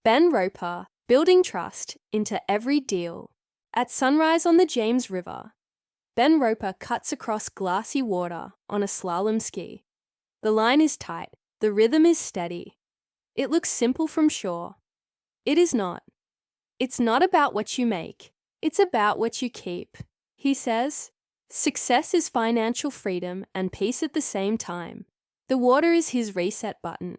Ben Roper, building trust into every deal. At sunrise on the James River, Ben Roper cuts across glassy water on a slalom ski. The line is tight, the rhythm is steady. It looks simple from shore. It is not. It's not about what you make, it's about what you keep. He says, success is financial freedom and peace at the same time. The water is his reset button.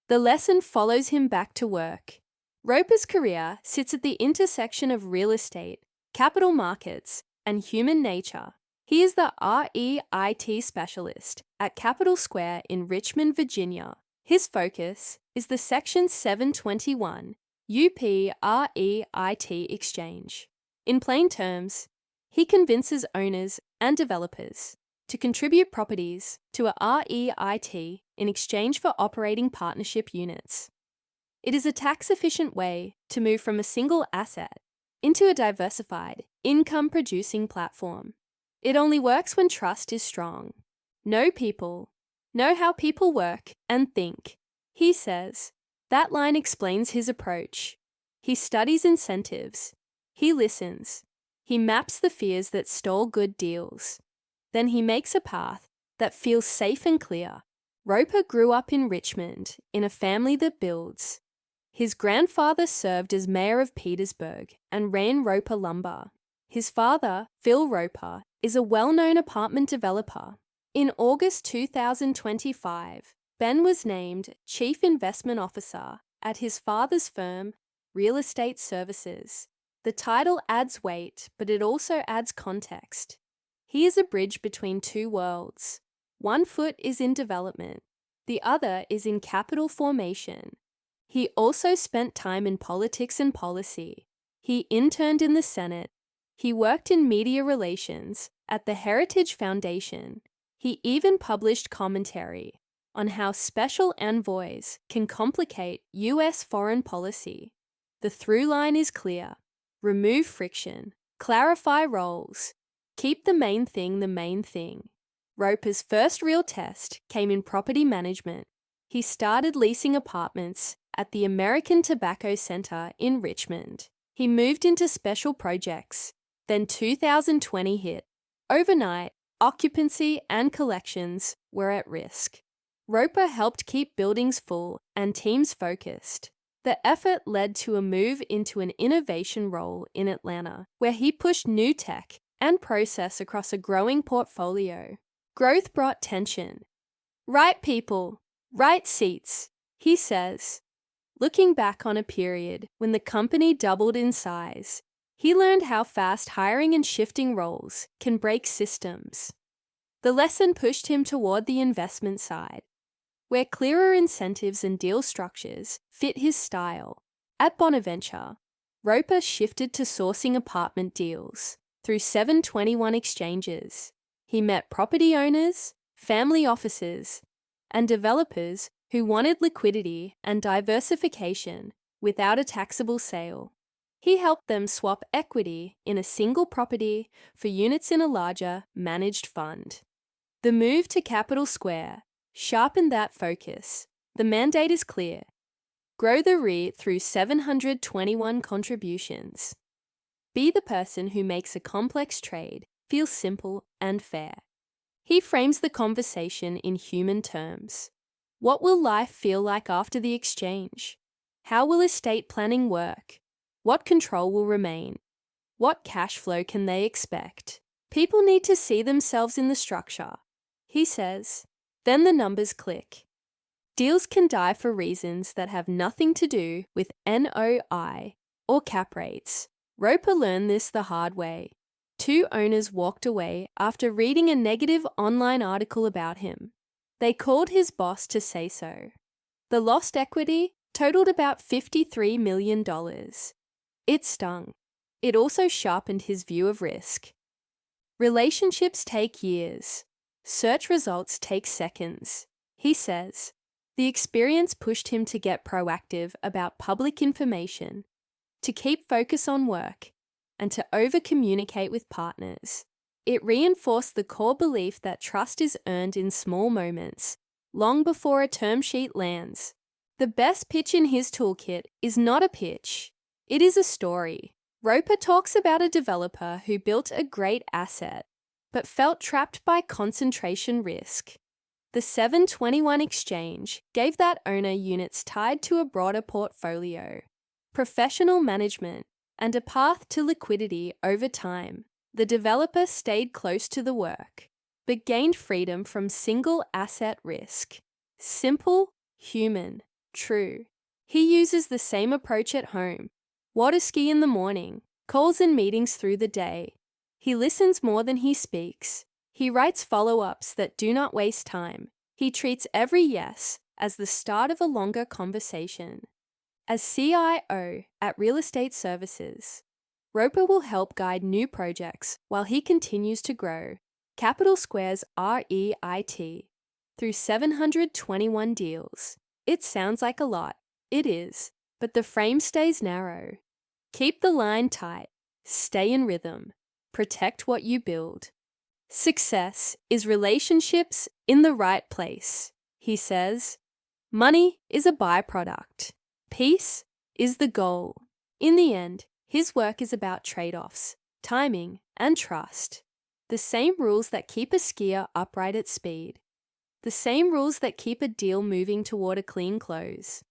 The lesson follows him back to work. Roper's career sits at the intersection of real estate, capital markets, and human nature. He is the REIT specialist at Capital Square in Richmond, Virginia. His focus is the Section 721 UP-REIT exchange. In plain terms, he convinces owners and developers to contribute properties to a REIT in exchange for operating partnership units. It is a tax-efficient way to move from a single asset into a diversified, income-producing platform. It only works when trust is strong. Know people, know how people work and think. He says, that line explains his approach. He studies incentives. He listens. He maps the fears that stall good deals. Then he makes a path that feels safe and clear. Roper grew up in Richmond in a family that builds. His grandfather served as mayor of Petersburg and ran Roper Lumber. His father, Phil Roper, is a well-known apartment developer. In August 2025, Ben was named Chief Investment Officer at his father's firm, Real Estate Services. The title adds weight, but it also adds context. He is a bridge between two worlds. One foot is in development, the other is in capital formation. He also spent time in politics and policy. He interned in the Senate. He worked in media relations at the Heritage Foundation. He even published commentary on how special envoys can complicate U.S. foreign policy. The through line is clear. Remove friction. Clarify roles. Keep the main thing the main thing. Roper's first real test came in property management. He started leasing apartments at the American Tobacco Center in Richmond. He moved into special projects. Then 2020 hit. Overnight, occupancy and collections were at risk. Roper helped keep buildings full and teams focused. The effort led to a move into an innovation role in Atlanta, where he pushed new tech and process across a growing portfolio. Growth brought tension. Right people, right seats, he says. Looking back on a period when the company doubled in size, he learned how fast hiring and shifting roles can break systems. The lesson pushed him toward the investment side, where clearer incentives and deal structures fit his style. At Bonaventure, Roper shifted to sourcing apartment deals through 721 exchanges. He met property owners, family offices, and developers who wanted liquidity and diversification without a taxable sale. He helped them swap equity in a single property for units in a larger, managed fund. The move to Capital Square sharpened that focus. The mandate is clear. Grow the REIT through 721 contributions. Be the person who makes a complex trade feel simple and fair. He frames the conversation in human terms. What will life feel like after the exchange? How will estate planning work? What control will remain? What cash flow can they expect? People need to see themselves in the structure, he says. Then the numbers click. Deals can die for reasons that have nothing to do with NOI or cap rates. Roper learned this the hard way. 2 owners walked away after reading a negative online article about him. They called his boss to say so. The lost equity totaled about $53 million. It stung. It also sharpened his view of risk. Relationships take years. Search results take seconds. He says, the experience pushed him to get proactive about public information, to keep focus on work, and to over-communicate with partners. It reinforced the core belief that trust is earned in small moments, long before a term sheet lands. The best pitch in his toolkit is not a pitch. It is a story. Roper talks about a developer who built a great asset, but felt trapped by concentration risk. The 721 exchange gave that owner units tied to a broader portfolio, professional management, and a path to liquidity over time. The developer stayed close to the work, but gained freedom from single asset risk. Simple, human, true. He uses the same approach at home. Water ski in the morning, calls and meetings through the day. He listens more than he speaks. He writes follow-ups that do not waste time. He treats every yes as the start of a longer conversation. As CIO at Real Estate Services, Roper will help guide new projects while he continues to grow Capital Square's REIT through 721 deals. It sounds like a lot. It is, but the frame stays narrow. Keep the line tight. Stay in rhythm. Protect what you build. Success is relationships in the right place, he says. Money is a byproduct. Peace is the goal. In the end, his work is about trade-offs, timing, and trust. The same rules that keep a skier upright at speed. The same rules that keep a deal moving toward a clean close.